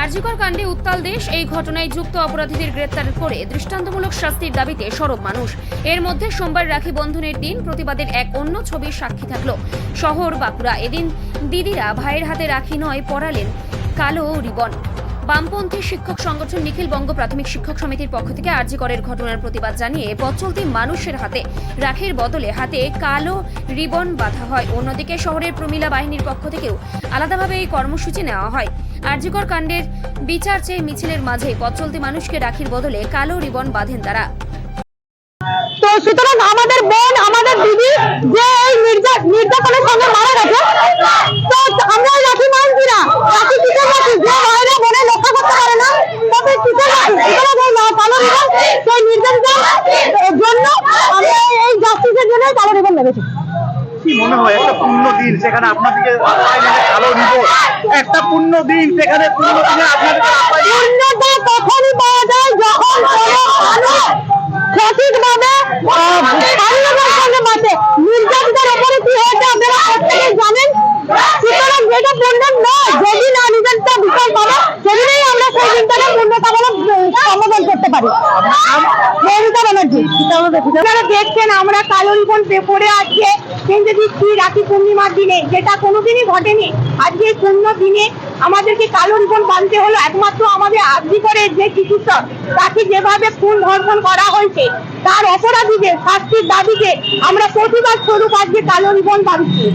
আরজিকর কাণ্ডে উত্তাল দেশ। এই ঘটনায় যুক্ত অপরাধীদের গ্রেপ্তার করে দৃষ্টান্তমূলক শাস্তির দাবিতে সরব মানুষ। এর মধ্যে সোমবার রাখি বন্ধনের দিন প্রতিবাদের এক অন্য ছবির সাক্ষী থাকলো শহর বাঁকুড়া। এদিন দিদিরা ভাইয়ের হাতে রাখি নয় পরালেন কালো রিবন। বামপন্থী শিক্ষক সংগঠন নিখিল বঙ্গ প্রাথমিক শিক্ষক সমিতির পক্ষ থেকে আরজিকরের ঘটনার প্রতিবাদ জানিয়ে পথ চলতি মানুষের হাতে রাখির বদলে হাতে কালো রিবন বাঁধা হয়। অন্যদিকে শহরের প্রমিলা বাহিনীর পক্ষ থেকেও আলাদাভাবে এই কর্মসূচি নেওয়া হয়। আরজিকর কাণ্ডের বিচার চেয়ে মিছিলের মাঝে পথ চলতি মানুষকে রাখির বদলে কালো রিবন বাঁধেন তারা। তো সুতরাং আমাদের বোন, আমাদের দিদি যে এই নির্যাতনের সঙ্গে মারা গেছে, তো আমরা রাখি মানছি না। রাখি কিসের রাখি? যে ভাইরা বোনের রক্ষা করতে পারে না তবে কিসের রাখি? কালো রিবন সেই নির্যাতনের জন্য আমরা এই জাস্টিসের জন্য কালো রিবন লেগেছি। কি মনে হয় একটা পূর্ণ দিন সেখানে আপনাদেরকে কালো রিবন, একটা পূর্ণ দিন সেখানে পূর্ণ দিনে আপনাদেরকে পূর্ণতা তখনই পাওয়া যায় যখন কোনো মানুষ সঠিকভাবে নির্যাতনের উপরে কি হয়েছে আপনারা প্রত্যেকেই জানেন। সুতরাং যেটা পূর্ণ নয়, যদি না নিজেরটা বিচার পাবো সেদিনই আমরা সেই দিনটাকে পূর্ণতামূলক সমাধান করতে পারি। মমতা ব্যানার্জি, আপনারা দেখছেন আমরা কালো রিবন পরে আজকে কেন্দ্রে দিচ্ছি রাখি পূর্ণিমার দিনে, যেটা কোনোদিনই ঘটেনি। আজকে পূর্ণ দিনে আমাদেরকে কালো রিবন বাঁধতে হলো একমাত্র আমাদের আরজিকরের যে চিকিৎসক তাকে যেভাবে খুন ধর্ষণ করা হয়েছে তার অপরাধীদের শাস্তির দাবিতে আমরা প্রতিবাদ স্বরূপ আজকে কালো রিবন বাঁধছি।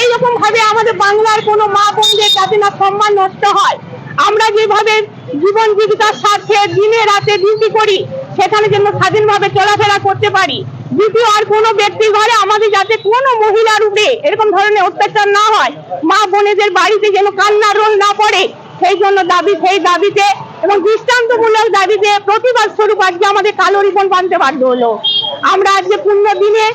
এইরকম ভাবে আমাদের বাংলার কোনো মা বোনদের যাতে না সম্মান নষ্ট হয়, আমরা যেভাবে জীবন জীবিকার স্বার্থে দিনে রাতে ডিউটি করি সেখানে যেন স্বাধীনভাবে চলাফেরা করতে পারি। দ্বিতীয়, আর কোনো ব্যক্তির ঘরে আমাদের যাতে কোনো মহিলার উপরে এরকম ধরনের অত্যাচার না হয়, মা বোনেদের বাড়িতে যেন কান্নার রোল না পড়ে, সেই জন্য সেই দাবিতে এবং দৃষ্টান্তমূলক দাবিতে প্রতিবাদ স্বরূপ আজকে আমাদের কালো রিবন বাঁধতে বাধ্য হলো। আমরা আজকে পূর্ণ দিনে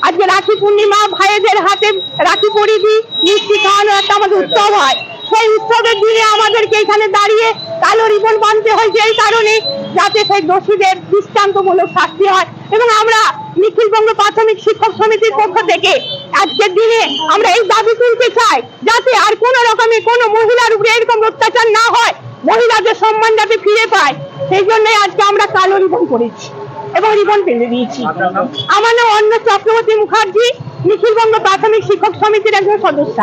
আজকে রাখি পূর্ণিমা, ভাইদের হাতে রাখি পরিয়ে দিই, মিষ্টি খাওয়ানো একটা আমাদের উৎসব হয়। সেই উৎসবের দিনে আমাদেরকে এখানে দাঁড়িয়ে কালো রিবন বাঁধতে হয়েছে এই কারণে যাতে সেই দোষীদের দৃষ্টান্তমূলক শাস্তি হয়। এবং আমরা নিখিল বঙ্গ প্রাথমিক শিক্ষক সমিতির পক্ষ থেকে আজকের দিনে আমরা এই দাবি তুলতে চাই যাতে আর কোনো রকমের কোনো মহিলার উপরে এরকম অত্যাচার না হয়, মহিলাদের সম্মান যাতে ফিরে পায়। সেই জন্যই আজকে আমরা কালো রিবন করেছি এবং রিবন পেলে দিয়েছি। আমার নাম অন্য চক্রবর্তী মুখার্জি, নিখিল বঙ্গ প্রাথমিক শিক্ষক সমিতির একজন সদস্য।